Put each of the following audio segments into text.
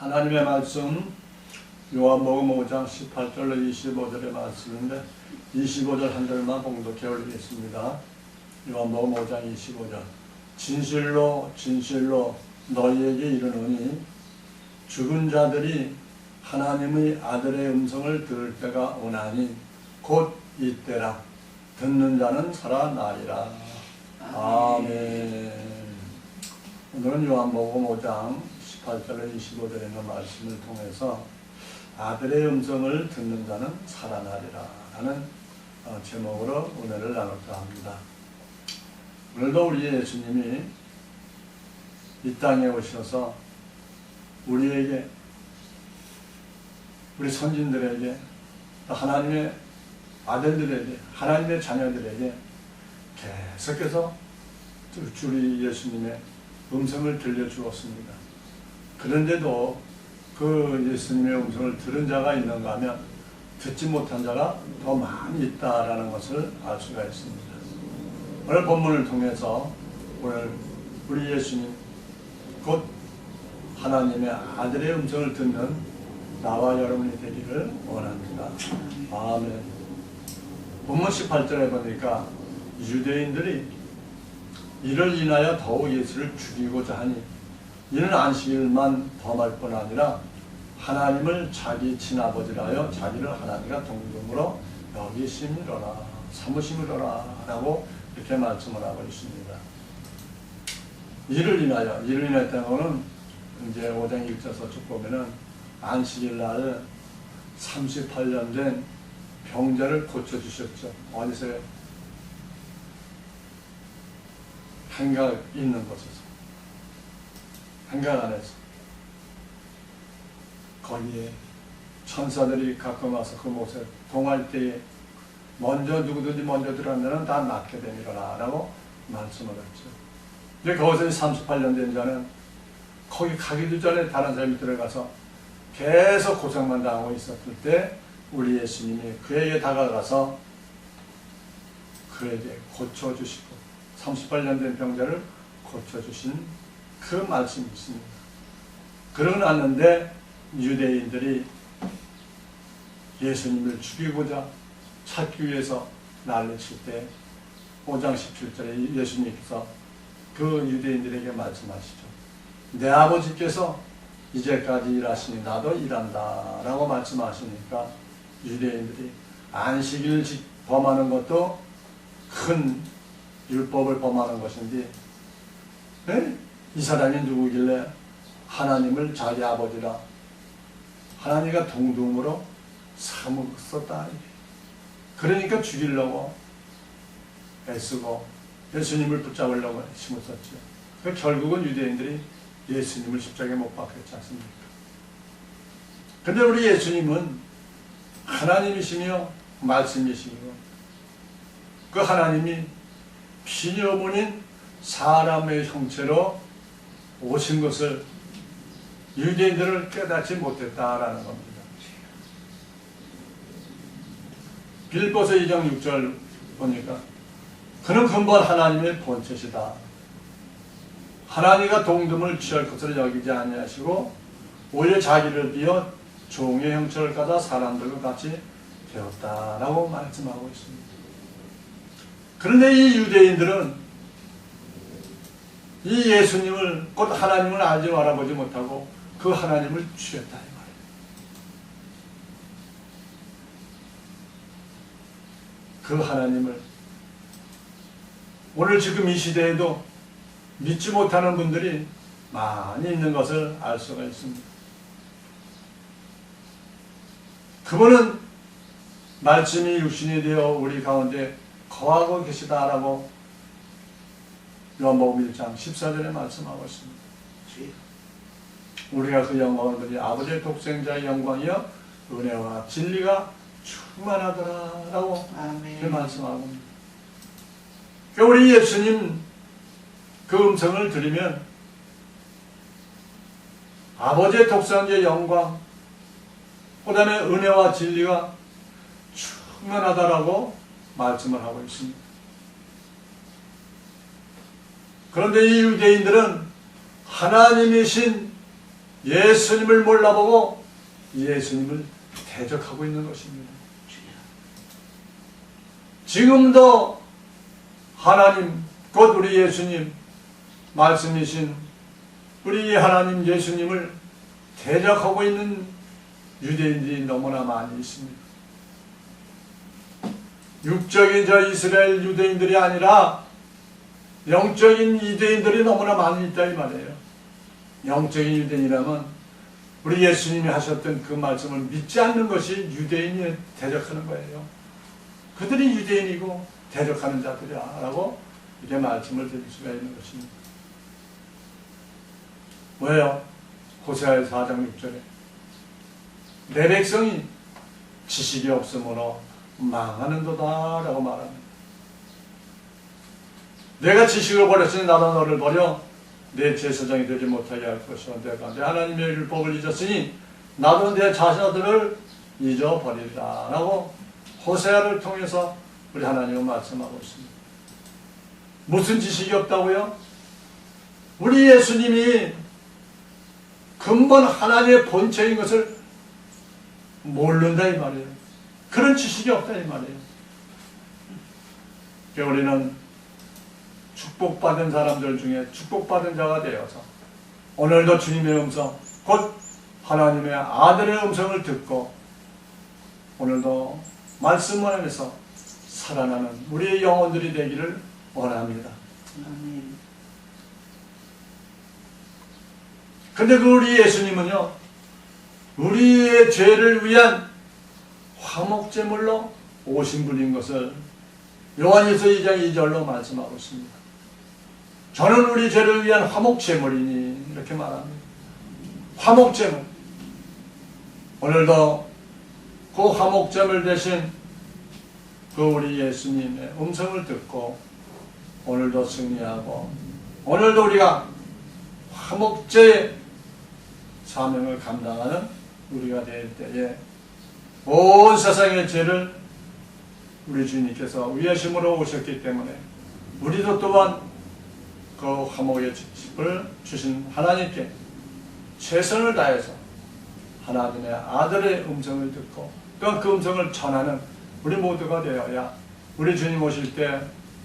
하나님의 말씀 요한복음 5장 18절로 25절의 말씀인데 25절 한 절만 봉독해 올리겠습니다. 요한복음 5장 25절 진실로 진실로 너희에게 이르노니 죽은 자들이 하나님의 아들의 음성을 들을 때가 오나니 곧 이때라. 듣는 자는 살아나리라. 아멘. 오늘은 요한복음 5장 18절에 25절에 있는 말씀을 통해서 아들의 음성을 듣는 자는 살아나리라 하는 제목으로 은혜를 나눌까 합니다. 오늘도 우리 예수님이 이 땅에 오셔서 우리에게, 우리 선진들에게, 하나님의 아들들에게, 하나님의 자녀들에게 계속해서 우리 예수님의 음성을 들려주었습니다. 그런데도 그 예수님의 음성을 들은 자가 있는가 하면 듣지 못한 자가 더 많이 있다라는 것을 알 수가 있습니다. 오늘 본문을 통해서 오늘 우리 예수님 곧 하나님의 아들의 음성을 듣는 나와 여러분이 되기를 원합니다. 아멘. 본문 18절에 보니까 유대인들이 이를 인하여 더욱 예수를 죽이고자 하니 이는 안식일만 범할 뿐 아니라 하나님을 자기 친아버지라 하여 자기를 하나님과 동등으로 여기심이로라 삼으심이로라 라고 이렇게 말씀을 하고 있습니다. 이를 인하였다는 것은 이제 5장 1절에서 쭉 보면은 안식일 날 38년 된 병자를 고쳐주셨죠. 어디서요? 한각 있는 곳에서, 한각 안에서. 거기에 천사들이 가끔 와서 그 못에 동할 때에 먼저 누구든지 먼저 들어가면 다 낫게 되리라 라고 말씀을 했죠. 근데 거기서 38년 된 자는 거기 가기도 전에 다른 사람이 들어가서 계속 고생만 당하고 있었을 때 우리 예수님이 그에게 다가가서 그에게 고쳐주시고 38년 된 병자를 고쳐주신 그 말씀이 있습니다. 그러고 났는데 유대인들이 예수님을 죽이고자 찾기 위해서 난리칠 때 5장 17절에 예수님께서 그 유대인들에게 말씀하시죠. 내 아버지께서 이제까지 일하시니 나도 일한다 라고 말씀하시니까 유대인들이 안식일을 범하는 것도 큰 율법을 범하는 것인데 이 사람이 누구길래 하나님을 자기 아버지라 하나님과 동등으로 삼았었다. 그러니까 죽이려고 애쓰고 예수님을 붙잡으려고 힘을 썼죠. 결국은 유대인들이 예수님을 십자가에 못 박혔지 않습니까? 근데 우리 예수님은 하나님이시며 말씀이시고 그 하나님이 피녀분인 사람의 형체로 오신 것을 유대인들을 깨닫지 못했다라는 겁니다. 빌립보서 2장 6절 보니까 그는 근본 하나님의 본체시다. 하나님과 동등을 취할 것을 여기지 아니하시고 오히려 자기를 비어 종의 형체를 가져 사람들과 같이 되었다라고 말씀하고 있습니다. 그런데 이 유대인들은 이 예수님을 곧 하나님을 알지 알아보지 못하고 그 하나님을 취했다 이 말이에요. 그 하나님을 오늘 지금 이 시대에도 믿지 못하는 분들이 많이 있는 것을 알 수가 있습니다. 그분은 말씀이 육신이 되어 우리 가운데 거하고 계시다라고 요한복음 1장 14절에 말씀하고 있습니다. 우리가 그 영광을 보니 아버지의 독생자의 영광이여 은혜와 진리가 충만하더라라고 그 말씀하고 있습니다. 그러니까 우리 예수님 그 음성을 들으면 아버지의 독생자의 영광 그 다음에 은혜와 진리가 충만하다라고 말씀을 하고 있습니다. 그런데 이 유대인들은 하나님이신 예수님을 몰라보고 예수님을 대적하고 있는 것입니다. 지금도 하나님 곧 우리 예수님 말씀이신 우리 하나님 예수님을 대적하고 있는 유대인들이 너무나 많이 있습니다. 육적인 저 이스라엘 유대인들이 아니라 영적인 유대인들이 너무나 많이 있다 이 말이에요. 영적인 유대인이라면 우리 예수님이 하셨던 그 말씀을 믿지 않는 것이 유대인이 대적하는 거예요. 그들이 유대인이고 대적하는 자들이야 라고 이렇게 말씀을 드릴 수가 있는 것입니다. 왜요? 호세아의 4장 6절에 내 백성이 지식이 없으므로 망하는도다 라고 말합니다. 내가 지식을 버렸으니 나도 너를 버려 내 제사장이 되지 못하게 할 것이요 내가 내 하나님의 율법을 잊었으니 나도 내 자녀들을 잊어버리리라 라고 호세아를 통해서 우리 하나님은 말씀하고 있습니다. 무슨 지식이 없다고요? 우리 예수님이 근본 하나님의 본체인 것을 모른다 이 말이에요. 그런 지식이 없다 이 말이에요. 우리는 축복받은 사람들 중에 축복받은 자가 되어서 오늘도 주님의 음성, 곧 하나님의 아들의 음성을 듣고 오늘도 말씀 안에서 살아나는 우리의 영혼들이 되기를 원합니다. 근데 그 우리 예수님은요, 우리의 죄를 위한 화목제물로 오신 분인 것을 요한일서 2장 2절로 말씀하고 있습니다. 저는 우리 죄를 위한 화목제물이니 이렇게 말합니다. 화목제물. 오늘도 그 화목제물 대신 그 우리 예수님의 음성을 듣고 오늘도 승리하고 오늘도 우리가 화목제의 사명을 감당하는 우리가 될 때에 온 세상의 죄를 우리 주님께서 위하심으로 오셨기 때문에 우리도 또한 그 화목의 집을 주신 하나님께 최선을 다해서 하나님의 아들의 음성을 듣고 또 그 음성을 전하는 우리 모두가 되어야 우리 주님 오실 때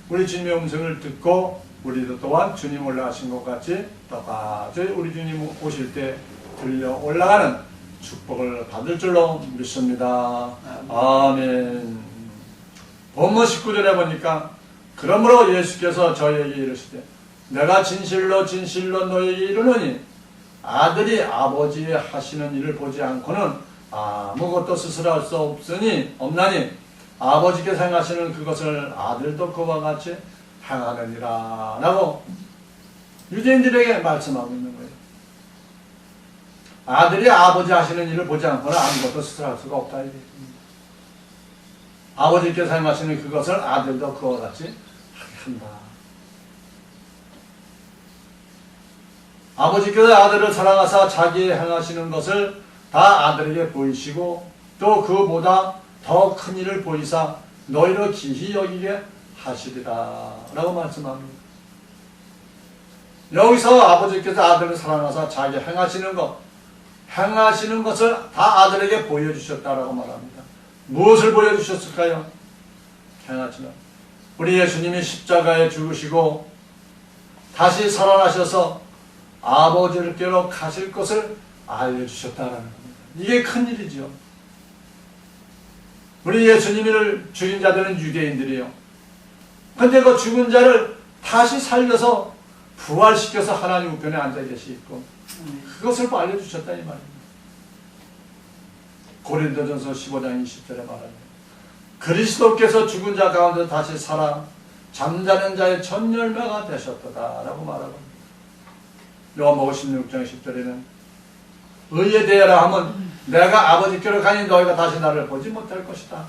우리 주님의 음성을 듣고 우리도 또한 주님 올라가신 것 같이 똑같이 우리 주님 오실 때 들려 올라가는 축복을 받을 줄로 믿습니다. 아멘. 본문 19절에 보니까 그러므로 예수께서 저희에게 이르시되 내가 진실로 진실로 너희에게 이르노니 아들이 아버지의 하시는 일을 보지 않고는 아무것도 스스로 할 수 없나니 아버지께서 행하시는 그것을 아들도 그와 같이 행하느니라 라고 유대인들에게 말씀하고 있는 거예요. 아들이 아버지 하시는 일을 보지 않고는 아무것도 스스로 할 수가 없다. 아버지께서 행하시는 그것을 아들도 그와 같이 한다. 아버지께서 아들을 사랑하사 자기 행하시는 것을 다 아들에게 보이시고 또 그보다 더 큰 일을 보이사 너희를 기히 여기게 하시리라 라고 말씀합니다. 여기서 아버지께서 아들을 사랑하사 자기 행하시는 것을 다 아들에게 보여주셨다라고 말합니다. 무엇을 보여주셨을까요? 행하시는 우리 예수님이 십자가에 죽으시고 다시 살아나셔서 아버지께로 가실 것을 알려주셨다는 겁니다. 이게 큰일이죠. 우리 예수님을 죽인 자들은 유대인들이에요. 근데 그 죽은 자를 다시 살려서 부활시켜서 하나님 우편에 앉아 계시고 그것을 알려주셨다 이 말입니다. 고린도전서 15장 20절에 말합니다. 그리스도께서 죽은 자 가운데 다시 살아 잠자는 자의 첫 열매가 되셨다 라고 말하고 요한복음 16장 10절에는 의에 대하라 하면 내가 아버지께로 가니 너희가 다시 나를 보지 못할 것이다.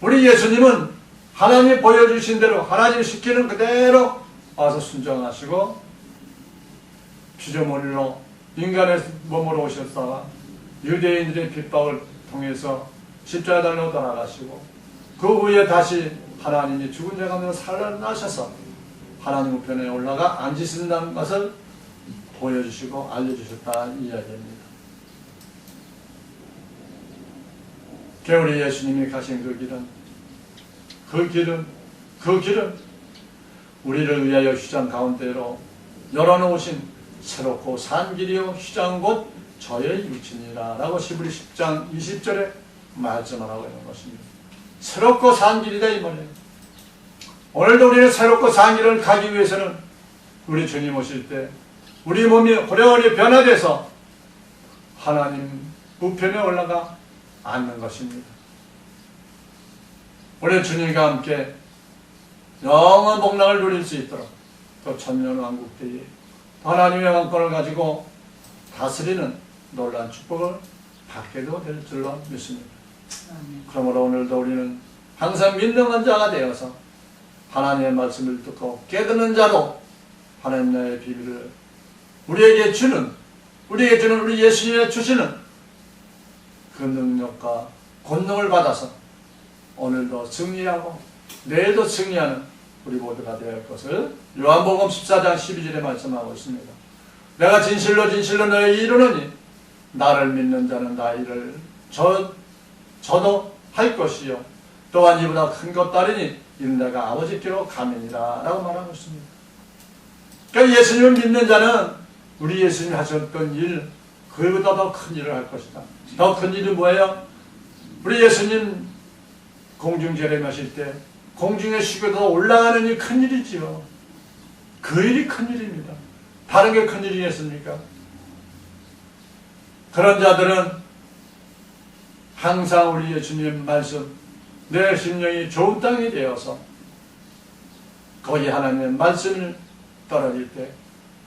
우리 예수님은 하나님이 보여주신 대로 하나님이 시키는 그대로 와서 순종하시고 피조물로 인간의 몸으로 오셨다가 유대인들의 핍박을 통해서 십자가로 돌아가시고 그 후에 다시 하나님이 죽은 자 가운데서 살아나셔서 하나님 우편에 올라가 앉으신다는 것을 보여주시고 알려주셨다 이야기입니다. 우리 예수님이 가신 그 길은 우리를 위하여 휘장 가운데로 열어놓으신 새롭고 산 길이요 휘장 곧 저의 육친이라 라고 히브리 10장 20절에 말씀하라고 있는 것입니다. 새롭고 산 길이다 이 말이에요. 오늘도 우리는 새롭고 산 길을 가기 위해서는 우리 주님 오실 때 우리 몸이 호련히 변화돼서 하나님 우편에 올라가 앉는 것입니다. 우리 주님과 함께 영원 복락을 누릴 수 있도록 또 천년왕국 때에 하나님의 왕권을 가지고 다스리는 놀라운 축복을 받게도 될 줄로 믿습니다. 그러므로 오늘도 우리는 항상 믿는 자가 되어서 하나님의 말씀을 듣고 깨닫는 자로 하나님 나라의 비밀을 우리에게 주는 우리 예수님이 주시는 그 능력과 권능을 받아서 오늘도 승리하고 내일도 승리하는 우리 모두가 되어야 할 것을 요한복음 14장 12절에 말씀하고 있습니다. 내가 진실로 너에게 이르노니 나를 믿는 자는 나 일을 저도 할 것이요 또한 이보다 큰 것 따르니 이는 내가 아버지께로 가면이라 라고 말하고 있습니다. 그러니까 예수님을 믿는 자는 우리 예수님이 하셨던 일 그보다 더 큰 일을 할 것이다. 더 큰 일은 뭐예요? 우리 예수님 공중 재림하실 때 공중에 쉬고도 올라가는 일이 큰 일이지요. 그 일이 큰 일입니다. 다른 게 큰 일이겠습니까? 그런 자들은 항상 우리 예수님의 말씀 내 심령이 좋은 땅이 되어서 거기 하나님의 말씀을 떨어질 때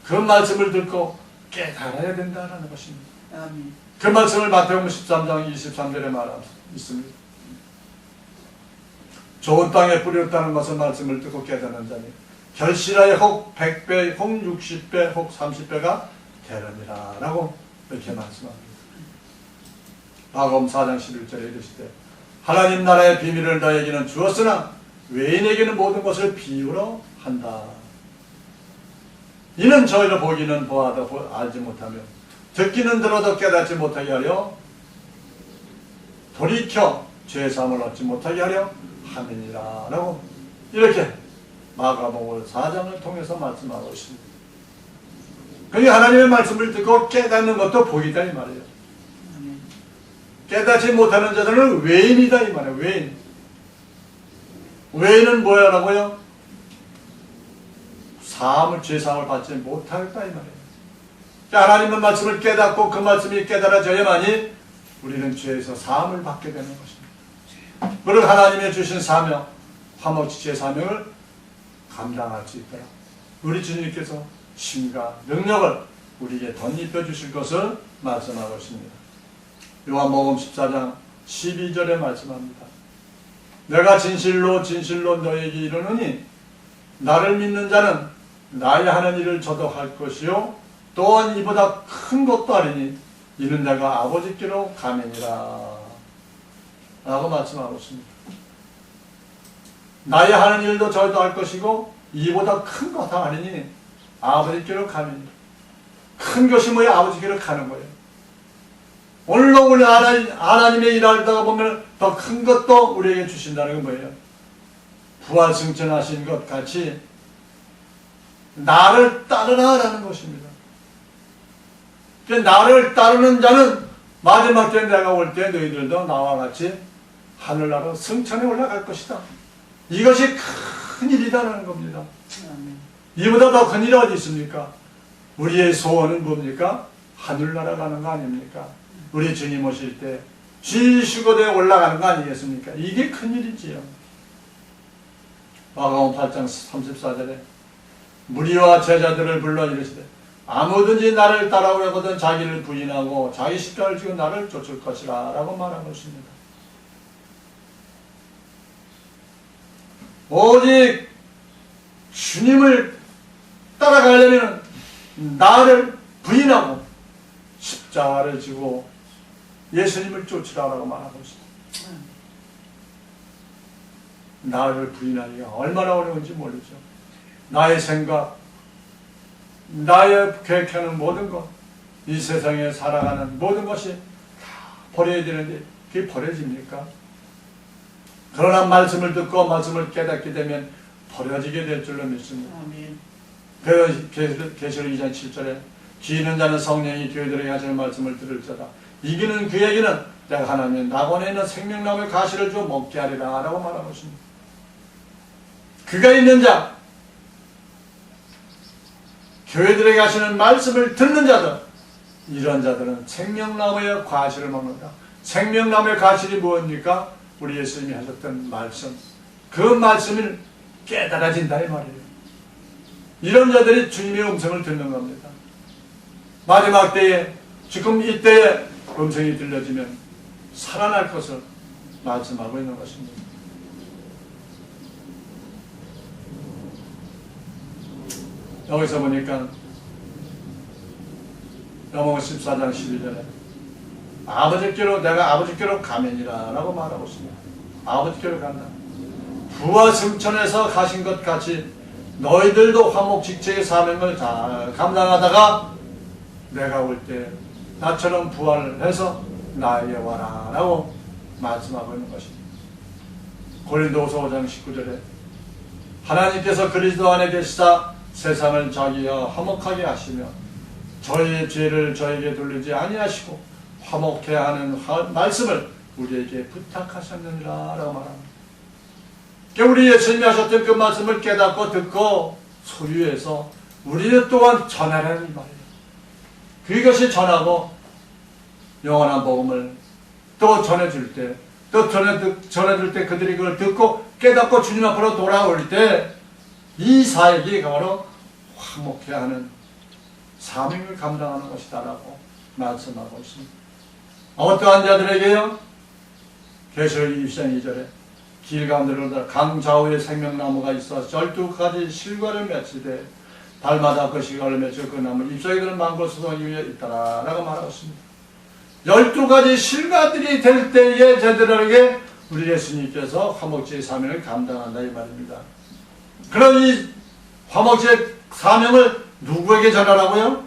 그 말씀을 듣고 깨달아야 된다는 것입니다. 아멘. 그 말씀을 마태복음 13장 23절에 말하고 있습니다. 좋은 땅에 뿌렸다는 것은 말씀을 듣고 깨닫는 자니 결실하여 혹 100배, 혹 60배, 혹 30배가 되느니라 라고 이렇게 말씀합니다. 마가복음 4장 11절에 이르시되 하나님 나라의 비밀을 너에게는 주었으나 외인에게는 모든 것을 비유로 한다. 이는 저희를 보기는 보아도 알지 못하며 듣기는 들어도 깨닫지 못하게 하려 돌이켜 죄사함을 얻지 못하게 하려 함이니라 라고 이렇게 마가복음 4장을 통해서 말씀하고 있습니다. 그러니까 하나님의 말씀을 듣고 깨닫는 것도 복이다 이 말이에요. 깨닫지 못하는 자들은 외인이다 이 말이에요. 외인. 외인은 뭐야라고요? 죄사함을 받지 못하겠다 이 말이에요. 하나님의 말씀을 깨닫고 그 말씀이 깨달아져야만이 우리는 죄에서 사함을 받게 되는 것입니다. 그리고 하나님의 주신 사명, 화목지체의 사명을 감당할 수 있도록 우리 주님께서 힘과 능력을 우리에게 덧입혀 주실 것을 말씀하고 있습니다. 요한복음 14장 12절에 말씀합니다. 내가 진실로 너에게 이르노니 나를 믿는 자는 나의 하는 일을 저도 할 것이요 또한 이보다 큰 것도 아니니 이는 내가 아버지께로 가면이라 라고 말씀하고 있습니다. 나의 하는 일도 저도 할 것이고 이보다 큰 것도 아니니 아버지께로 가면이라. 큰 것이 뭐예요? 아버지께로 가는 거예요. 오늘도 우리 하나님의 일을 하다가 보면 더 큰 것도 우리에게 주신다는 건 뭐예요? 부활 승천하신 것 같이 나를 따르라라는 것입니다. 나를 따르는 자는 마지막 때 내가 올 때 너희들도 나와 같이 하늘나라로 승천에 올라갈 것이다. 이것이 큰 일이다라는 겁니다. 이보다 더 큰 일이 어디 있습니까? 우리의 소원은 뭡니까? 하늘나라 가는 거 아닙니까? 우리 주님 오실 때 지수고대에 올라가는 거 아니겠습니까? 이게 큰 일이지요. 마가복음 8장 34절에 무리와 제자들을 불러 이르시되 아무든지 나를 따라오려거든 자기를 부인하고 자기 십자가를 지고 나를 쫓을 것이라 라고 말하고 있습니다. 오직 주님을 따라가려면 나를 부인하고 십자가를 지고 예수님을 쫓으라고 말하고 있습니다. 나를 부인하기가 얼마나 어려운지 모르죠. 나의 생각, 나의 계획하는 모든 것, 이 세상에 살아가는 모든 것이 다 버려야 되는데 그게 버려집니까? 그러나 말씀을 듣고 말씀을 깨닫게 되면 버려지게 될 줄로 믿습니다. 아멘. 그 계시록 2장 7절에 귀 있는 자는 성령이 교회들에게 하시는 말씀을 들을지어다. 이기는 그에게는 내가 하나님 낙원에 있는 생명나무의 가시를 줘 먹게 하리라 라고 말하고 있습니다. 그가 있는 자, 교회들에게 하시는 말씀을 듣는 자들, 이런 자들은 생명나무의 과실을 먹는다. 생명나무의 과실이 무엇입니까? 우리 예수님이 하셨던 말씀, 그 말씀을 깨달아진다 이 말이에요. 이런 자들이 주님의 음성을 듣는 겁니다. 마지막 때에, 지금 이때에 음성이 들려지면 살아날 것을 말씀하고 있는 것입니다. 여기서 보니까 요한복음 14장 12절에 아버지께로 내가 아버지께로 가면이라 라고 말하고 있습니다. 아버지께로 간다. 부와 승천에서 가신 것 같이 너희들도 화목직책의 사명을 잘 감당하다가 내가 올 때 나처럼 부활해서 나에게 와라 라고 말씀하고 있는 것입니다. 고린도후서 5장 19절에 하나님께서 그리스도 안에 계시다 세상을 자기와 화목하게 하시며 저희의 죄를 저에게 돌리지 아니하시고 화목해 하는 말씀을 우리에게 부탁하셨느니라 라고 말합니다. 우리 예수님이 하셨던 그 말씀을 깨닫고 듣고 소유해서 우리는 또한 전하라는 이 말이에요. 그것이 전하고 영원한 복음을 또 전해줄 때, 또 전해줄 때 그들이 그걸 듣고 깨닫고 주님 앞으로 돌아올 때 이 사역이 바로 화목해 하는 사명을 감당하는 것이다라고 말씀하고 있습니다. 어떠한 자들에게요? 계시록 20장 2절에 길 가운데로 강 좌우에 생명나무가 있어 12가지 실과를 맺히되 달마다 그 실과를 맺혀 그 나무 잎사귀 드는 망고 수송이 위에 있더라 라고 말하고 있습니다. 12가지 실과들이 될 때에 저들에게 우리 예수님께서 화목제의 사명을 감당한다 이 말입니다. 그럼 이 화목제의 사명을 누구에게 전하라고요?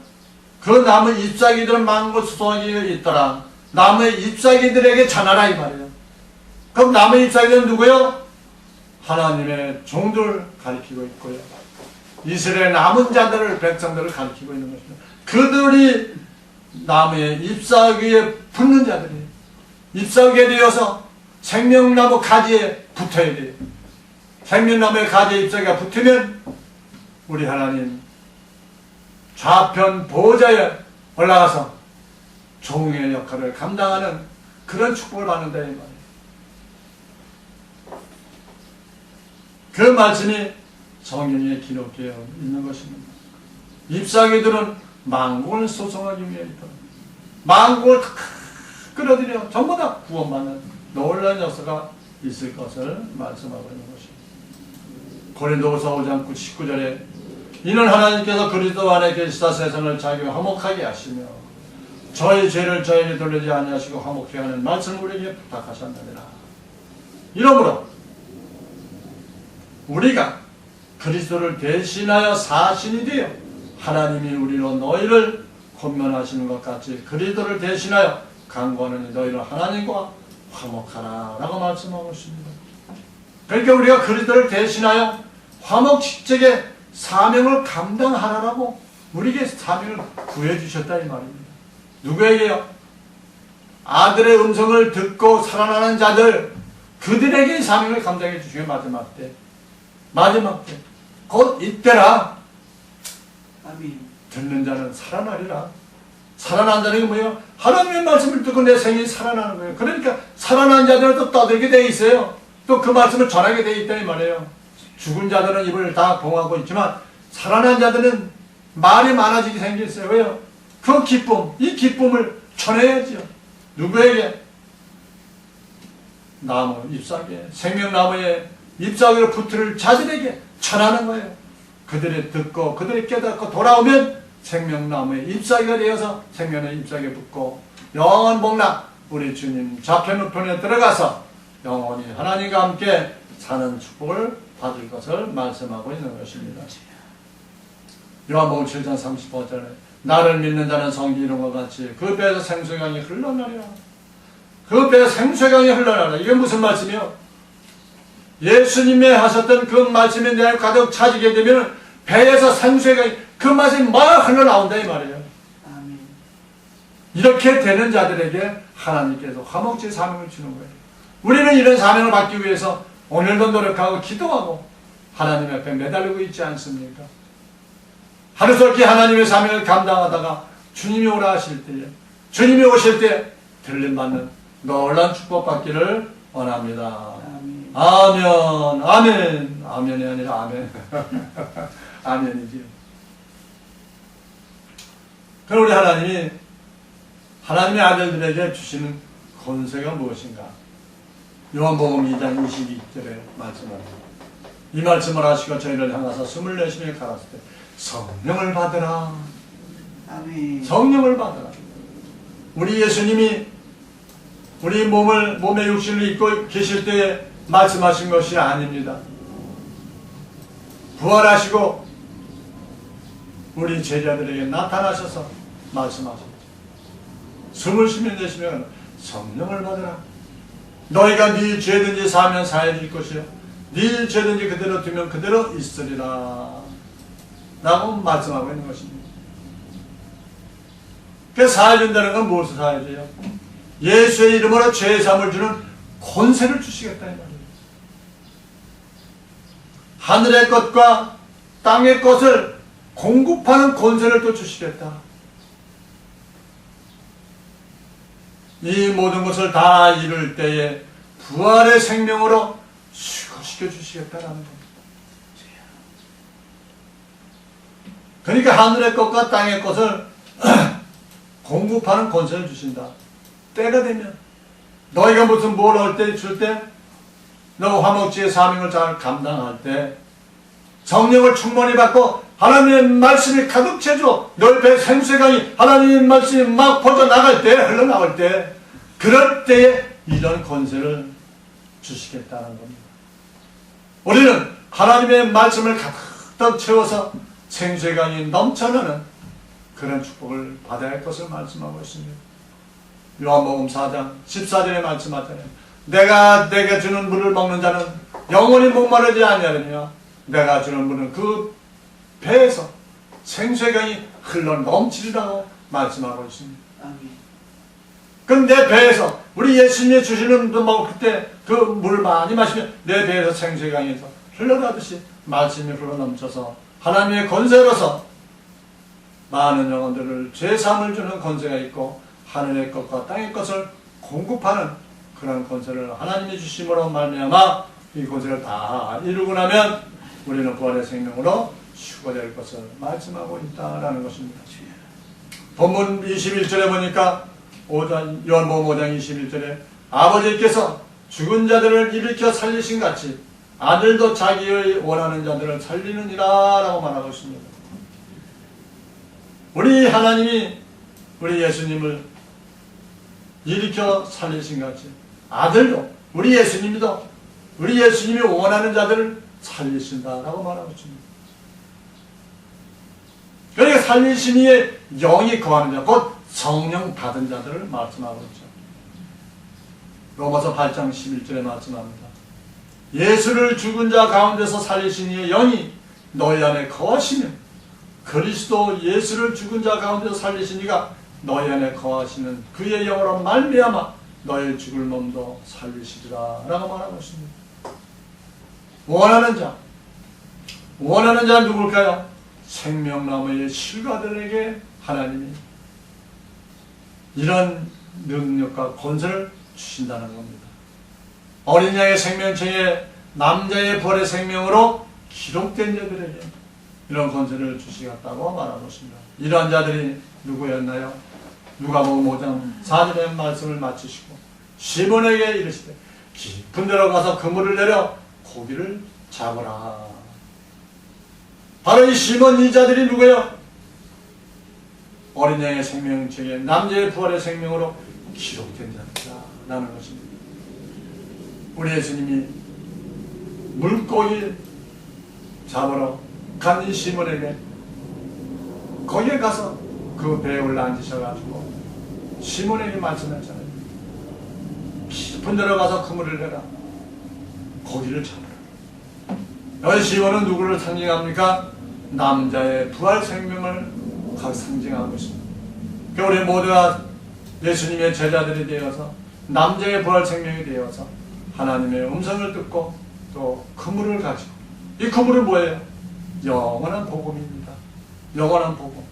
그 나무 잎사귀들은 망고 수송이 있더라. 나무의 잎사귀들에게 전하라 이 말이에요. 그럼 나무 잎사귀는 누구요? 하나님의 종들 가리키고 있고요. 이스라엘 남은 자들을 백성들을 가리키고 있는 것입니다. 그들이 나무의 잎사귀에 붙는 자들이에요. 잎사귀에 되어서 생명나무 가지에 붙어야 돼요. 생명나무의 가지에 잎사귀가 붙으면 우리 하나님 좌편 보좌에 올라가서 종의 역할을 감당하는 그런 축복을 받는다 이 말이에요. 그 말씀이 성경에 기록되어 있는 것입니다. 잎사귀들은 망국을 소송하기 위해 있다. 망국을 끌어들여 전부 다 구원받는 놀라운 역사가 있을 것을 말씀하고 있는 것입니다. 고린도후서 5장 19절에 이는 하나님께서 그리스도 안에 계시다 세상을 자기와 화목하게 하시며 저희 죄를 저에게 돌리지 아니하시고 화목케 하는 말씀을 우리에게 부탁하셨느니라. 이러므로 우리가 그리스도를 대신하여 사신이 되어 하나님이 우리로 너희를 권면하시는 것 같이 그리스도를 대신하여 간구하는 너희를 하나님과 화목하라 라고 말씀하고 있습니다. 그러니까 우리가 그리스도를 대신하여 화목직책의 사명을 감당하라고 우리에게 사명을 구해주셨다 이 말입니다. 누구에게요? 아들의 음성을 듣고 살아나는 자들, 그들에게 사명을 감당해 주시게 마지막 때 곧 이때라. 아멘. 듣는 자는 살아나리라. 살아난 자는 이게 뭐예요? 하나님의 말씀을 듣고 내 생이 살아나는 거예요. 그러니까 살아난 자들은 또 떠들게 돼 있어요. 또 그 말씀을 전하게 돼 있다 이 말이에요. 죽은 자들은 입을 다 봉하고 있지만 살아난 자들은 말이 많아지게 생겼어요. 왜요? 그 기쁨, 이 기쁨을 전해야죠. 누구에게? 나무, 잎사귀에, 생명나무에 잎사귀로 붙을 자들에게 전하는 거예요. 그들이 듣고 그들이 깨닫고 돌아오면 생명나무의 잎사귀가 되어서 생명의 잎사귀에 붙고 영원 복락 우리 주님 좌편 우편에 들어가서 영원히 하나님과 함께 사는 축복을 받을 것을 말씀하고 있는 것입니다. 요한복음 7장 30절에 나를 믿는 자는 성경 이름과 같이 그 배에서 생수의 강이 흘러나리라. 그 배에서 생수의 강이 흘러나리라. 이게 무슨 말씀이요? 예수님이 하셨던 그 말씀이 내 안에 가득 차지게 되면 배에서 생수의 강이 그 말씀이 막 흘러나온다 이 말이에요. 아멘. 이렇게 되는 자들에게 하나님께서 화목제의 사명을 주는 거예요. 우리는 이런 사명을 받기 위해서 오늘도 노력하고 기도하고 하나님 앞에 매달리고 있지 않습니까? 하루속히 하나님의 사명을 감당하다가 주님이 오라 하실 때에 주님이 오실 때 들림받는 놀라운 축복받기를 원합니다. 아멘. 아멘. 아멘. 아멘이 아니라 아멘. 아멘이지요. 그럼 우리 하나님이 하나님의 아들들에게 주시는 권세가 무엇인가? 요한복음 2장 22절에 말씀합니다. 이 말씀을 하시고 저희를 향하사 숨을 내쉬며 가라사대 성령을 받으라. 아멘. 성령을 받으라. 우리 예수님이 우리 몸의 육신을 입고 계실 때에 말씀하신 것이 아닙니다. 부활하시고 우리 제자들에게 나타나셔서 말씀하셨죠. 숨을 쉬며 내쉬며 성령을 받으라. 너희가 네 죄든지 사면 사해질 것이요 네 죄든지 그대로 두면 그대로 있으리라 라고 말씀하고 있는 것입니다. 그 사해준다는 건 무엇을 사해줘요? 예수의 이름으로 죄사함을 주는 권세를 주시겠다 이 말이에요. 하늘의 것과 땅의 것을 공급하는 권세를 또 주시겠다. 이 모든 것을 다 이룰 때에 부활의 생명으로 수거시켜 주시겠다라는 겁니다. 그러니까 하늘의 것과 땅의 것을 공급하는 권세를 주신다. 때가 되면 너희가 무슨 뭘 할 때 줄 때 너 화목제의 사명을 잘 감당할 때 성령을 충만히 받고 하나님의 말씀이 가득 채져 너희 배 생수의 강이 하나님의 말씀이 막 퍼져나갈 때 흘러나갈 때 그럴 때에 이런 권세를 주시겠다는 겁니다. 우리는 하나님의 말씀을 가득 채워서 생수의 강이 넘쳐나는 그런 축복을 받아야 할 것을 말씀하고 있습니다. 요한복음 4장 14절에 말씀하잖아요. 내가 내게 주는 물을 먹는 자는 영원히 목마르지 아니하느냐. 내가 주는 물은 그 배에서 생수의 강이 흘러 넘치리라고 말씀하고 있습니다. 아멘. 그럼 내 배에서 우리 예수님이 주시는 물 먹을 때 그 물을 많이 마시면 내 배에서 생수의 강에서 흘러가듯이 말씀이 흘러넘쳐서 하나님의 권세로서 많은 영혼들을 죄사함을 주는 권세가 있고 하늘의 것과 땅의 것을 공급하는 그런 권세를 하나님이 주심으로 말미암아 이 권세를 다 이루고 나면 우리는 부활의 생명으로 휴거될 것을 말씀하고 있다라는 것입니다. 본문 21절에 보니까 요한복음 5장 21절에 아버지께서 죽은 자들을 일으켜 살리신 같이 아들도 자기의 원하는 자들을 살리느니라 라고 말하고 있습니다. 우리 하나님이 우리 예수님을 일으켜 살리신 같이 아들도 우리 예수님도 우리 예수님이 원하는 자들을 살리신다라고 말하고 있습니다. 그러니까 살리신 이의 영이 거하는 자, 곧 성령 받은 자들을 말씀하고 있죠. 로마서 8장 11절에 말씀합니다. 예수를 죽은 자 가운데서 살리신 이의 영이 너희 안에 거하시면 그리스도 예수를 죽은 자 가운데서 살리신 이가 너희 안에 거하시는 그의 영으로 말미암아 너의 죽을 몸도 살리시리라 라고 말하고 있습니다. 원하는 자는 누굴까요? 생명나무의 실과들에게 하나님이 이런 능력과 권세를 주신다는 겁니다. 어린 양의 생명체에 남자의 부활의 생명으로 기록된 자들에게 이런 권세를 주시겠다고 말하고 있습니다. 이러한 자들이 누구였나요? 누가복음 5장 4절의 말씀을 마치시고 시몬에게 이르시되 깊은 데로 가서 그물을 내려 고기를 잡으라. 바로 이 시몬 이 자들이 누구예요? 어린 양의 생명체에 남자의 부활의 생명으로 기록된 자들이라는 것입니다. 우리 예수님이 물고기 잡으러 간 시몬에게 거기에 가서 그 배에 올라앉으셔가지고 시몬에게 말씀했잖아요. 깊은 데로 가서 그물을 내라. 고기를 잡으라. 여기 시몬은 누구를 상징합니까? 남자의 부활 생명을 상징하고 있습니다. 우리 모두가 예수님의 제자들이 되어서 남자의 부활 생명이 되어서 하나님의 음성을 듣고 또 그물을 가지고, 이 그물은 뭐예요? 영원한 복음입니다. 영원한 복음.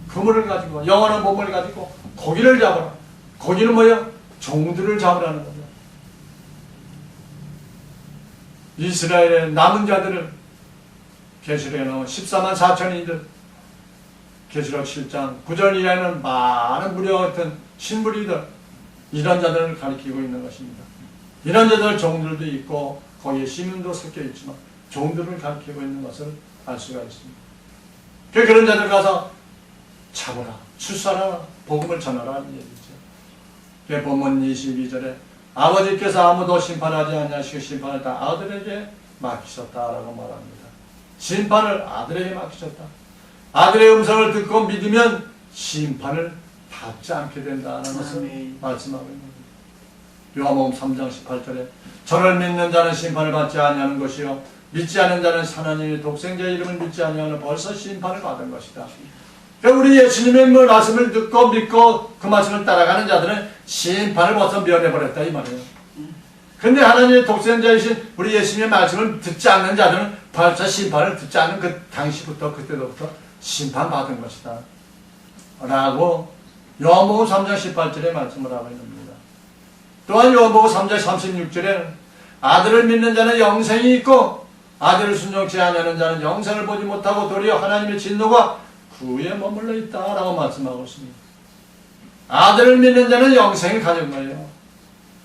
그물을 가지고, 영원한 복음을 가지고 고기를 잡으라. 고기는 뭐예요? 종들을 잡으라는 거죠. 이스라엘의 남은 자들을 계시록에 나온 14만 4천인들, 계시록 7장 9절 이하에는 많은 무리와 같은 신부리들, 이런 자들을 가리키고 있는 것입니다. 이런 자들 종들도 있고 거기에 시민도 섞여 있지만 종들을 가리키고 있는 것을 알 수가 있습니다. 그런 자들 가서 잡으라, 출사하라, 복음을 전하라 하는 얘기죠. 본문 22절에 아버지께서 아무도 심판하지 않으시고 심판을 다 아들에게 맡기셨다라고 말합니다. 심판을 아들에게 맡기셨다. 아들의 음성을 듣고 믿으면 심판을 받지 않게 된다는 것을 말씀하고 있는 겁니다. 요한복음 3장 18절에 저를 믿는 자는 심판을 받지 아니하는 것이요 믿지 않는 자는 하나님의 독생자의 이름을 믿지 아니하는 벌써 심판을 받은 것이다. 우리 예수님의 말씀을 듣고 믿고 그 말씀을 따라가는 자들은 심판을 벌써 면해버렸다 이 말이에요. 근데 하나님의 독생자이신 우리 예수님의 말씀을 듣지 않는 자들은 벌써 심판을 듣지 않는 그 당시부터 그때부터 심판받은 것이다 라고 요한복음 3장 18절에 말씀을 하고 있는 겁니다. 또한 요한복음 3장 36절에 아들을 믿는 자는 영생이 있고 아들을 순종치 않는 자는 영생을 보지 못하고 도리어 하나님의 진노가 그 위에 머물러 있다라고 말씀하고 있습니다. 아들을 믿는 자는 영생을 가진 거예요.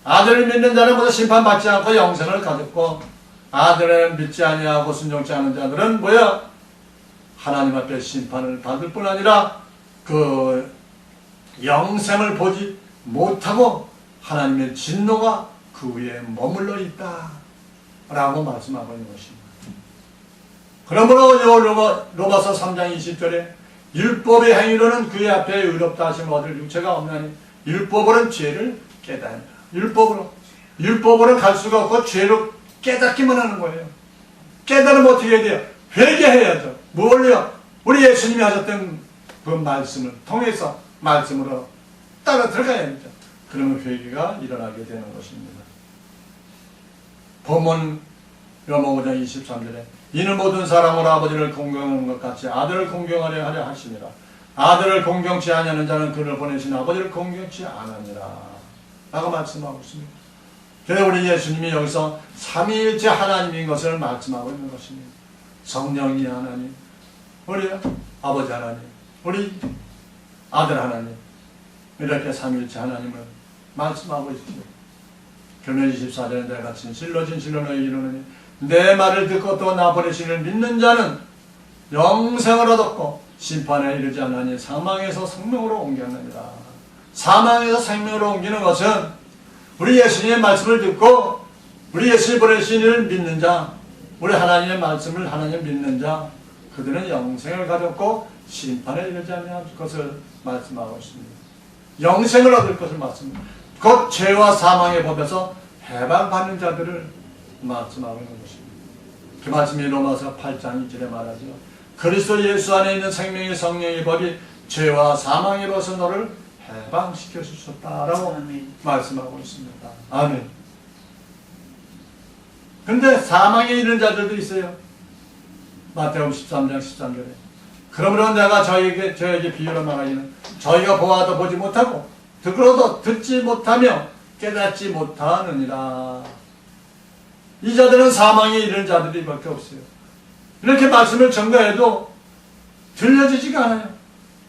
아들을 믿는 자는 모두 심판받지 않고 영생을 가졌고, 아들을 믿지 아니하고 순종치 않은 자들은 뭐야? 하나님 앞에 심판을 받을 뿐 아니라 그 영생을 보지 못하고 하나님의 진노가 그 위에 머물러 있다 라고 말씀하고 있는 것입니다. 그러므로 로마서 3장 20절에 율법의 행위로는 그의 앞에 의롭다 하심 얻을 육체가 없나니 율법으로는 죄를 깨닫느라. 율법으로는 갈 수가 없고 죄로 깨닫기만 하는 거예요. 깨달으면 어떻게 해야 돼요? 회개해야죠. 뭘요? 우리 예수님이 하셨던 그 말씀을 통해서 말씀으로 따라 들어가야 합니다. 그러면 회개가 일어나게 되는 것입니다. 본문 요한복음 5장 23절에 이는 모든 사람으로 아버지를 공경하는 것 같이 아들을 공경하려 하려 하심이라. 아들을 공경치 아니하는 자는 그를 보내신 아버지를 공경치 않으니라 라고 말씀하고 있습니다. 그래서 우리 예수님이 여기서 삼위일체 하나님인 것을 말씀하고 있는 것입니다. 성령이 하나님, 우리 아버지 하나님, 우리 아들 하나님, 이렇게 삼위일체 하나님을 말씀하고 있습니다. 그러면 24절에 내가 같이 진실로 너희에게 이르노니 내 말을 듣고 또 나 보내신 이를 믿는 자는 영생을 얻었고 심판에 이르지 않으니 사망에서 생명으로 옮겼느니라. 사망에서 생명으로 옮기는 것은 우리 예수님의 말씀을 듣고 우리 예수님 보내신 이를 믿는 자, 우리 하나님의 말씀을 하나님 믿는 자, 그들은 영생을 가졌고 심판에 이르지 않을 것을 말씀하고 있습니다. 영생을 얻을 것을 말씀합니다. 곧 죄와 사망의 법에서 해방받는 자들을 말씀하고 있는 것입니다. 그 말씀이 로마서 8장 2절에 말하죠. 그리스도 예수 안에 있는 생명의 성령의 법이 죄와 사망의 법에서 너를 해방시켜 주셨다라고 말씀하고 있습니다. 아멘. 근데 사망에 이르는 자들도 있어요. 마태복음 13장 13절에 그러므로 내가 저에게 비유로 말하기는 저희가 보아도 보지 못하고 듣고도 듣지 못하며 깨닫지 못하느니라. 이 자들은 사망에 이르는 자들이 밖에 없어요. 이렇게 말씀을 전가해도 들려지지가 않아요.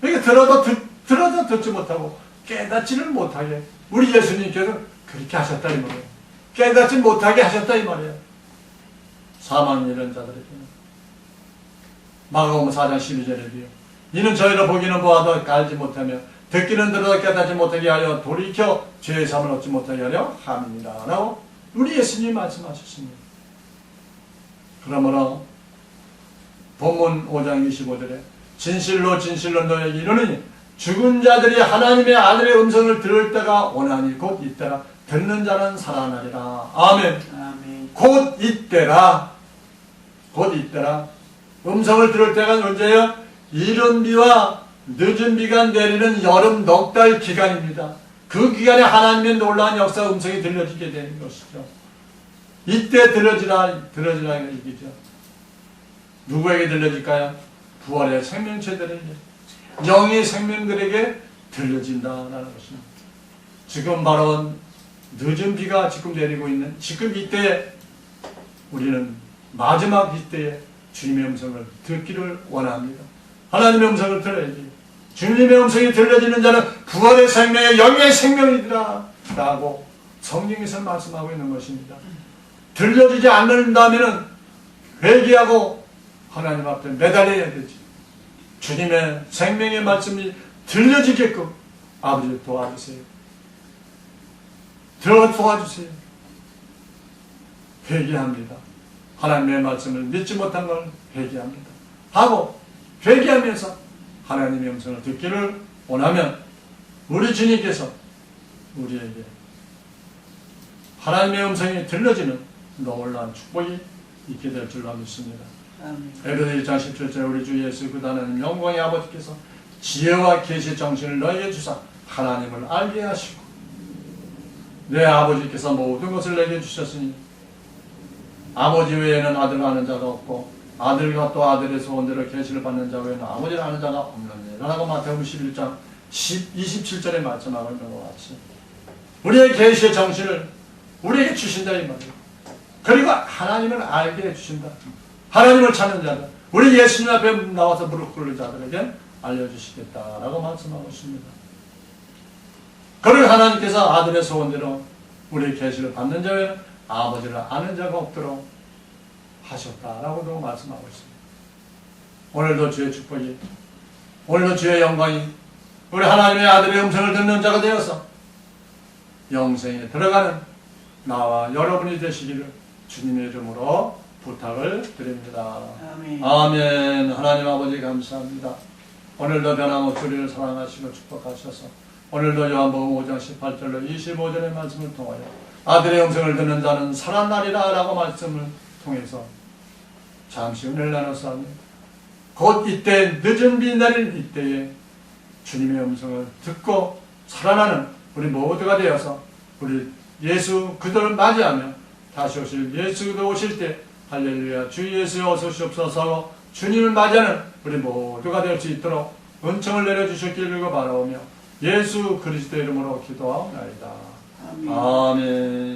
그러니까 들어도 듣지 못하고 깨닫지를 못하게 우리 예수님께서 그렇게 하셨다 이 말이에요. 깨닫지 못하게 하셨다 이 말이에요. 사망에 이르는 자들에게는. 마가복음 4장 12절에도요. 이는 저희를 보기는 보아도 알지 못하며 듣기는 들어도 깨닫지 못하게 하여 돌이켜 죄의 삶을 얻지 못하게 하려 함이니라 라고 우리 예수님이 말씀하셨습니다. 그러므로 본문 5장 25절에 진실로 진실로 너에게 이르노니 죽은 자들이 하나님의 아들의 음성을 들을 때가 오나니 곧 이때라. 듣는 자는 살아나리라. 아멘. 아멘. 곧 이때라. 곧 이때라. 음성을 들을 때가 언제예요? 이른 비와 늦은 비가 내리는 여름 넉 달 기간입니다. 그 기간에 하나님의 놀라운 역사 음성이 들려지게 되는 것이죠. 이때 들려지라 얘기죠. 누구에게 들려질까요? 부활의 생명체들에게, 영의 생명들에게 들려진다는 것입니다. 지금 바로 늦은 비가 지금 내리고 있는 지금 이때에 우리는 마지막 이때에 주님의 음성을 듣기를 원합니다. 하나님의 음성을 들어야지. 주님의 음성이 들려지는 자는 부활의 생명의 영의 생명이더라 라고 성경에서 말씀하고 있는 것입니다. 들려지지 않는다면 회개하고 하나님 앞에 매달려야 되지. 주님의 생명의 말씀이 들려지게끔 아버지 도와주세요. 도와주세요. 회개합니다. 하나님의 말씀을 믿지 못한 걸 회개합니다. 하고 회개하면서 하나님의 음성을 듣기를 원하면 우리 주님께서 우리에게 하나님의 음성이 들려지는 놀라운 축복이 있게 될 줄로 믿습니다. 에베소 1장 17절에 우리 주 예수 그 하나님 영광의 아버지께서 지혜와 계시의 정신을 너에게 주사 하나님을 알게 하시고 내 아버지께서 모든 것을 내게 주셨으니 아버지 외에는 아들을 아는 자가 없고 아들과 또 아들의 소원대로 계시를 받는 자 외에는 아버지를 아는 자가 없느니라 라고 마태복음 11장 27절에 말씀하고 있는 것 같이 우리의 계시의 정신을 우리에게 주신다 이 말이에요. 그리고 하나님을 알게 해주신다. 하나님을 찾는 자들, 우리 예수님 앞에 나와서 무릎 꿇는 자들에게 알려주시겠다라고 말씀하고 있습니다. 그리고 하나님께서 아들의 소원대로 우리의 계시를 받는 자에는 아버지를 아는 자가 없도록 하셨다라고도 말씀하고 있습니다. 오늘도 주의 축복이, 오늘도 주의 영광이 우리 하나님의 아들의 음성을 듣는 자가 되어서 영생에 들어가는 나와 여러분이 되시기를 주님의 이름으로 부탁을 드립니다. 아멘. 아멘. 하나님 아버지 감사합니다. 오늘도 변함없이 우리를 사랑하시고 축복하셔서 오늘도 요한복음 5장 18절로 25절의 말씀을 통하여 아들의 음성을 듣는 자는 살아나리라 라고 말씀을 통해서 잠시 은혜를 나눴사오니 곧 이때 늦은 비 내릴 이때에 주님의 음성을 듣고 살아나는 우리 모두가 되어서 우리 예수 그들을 맞이하며 다시 오실 예수 그들 오실 때 할렐루야 주 예수 어서 오시옵소서 주님을 맞이하는 우리 모두가 될 수 있도록 은총을 내려주셨기를 바라오며 예수 그리스도 이름으로 기도하옵나이다. 아멘. 아멘.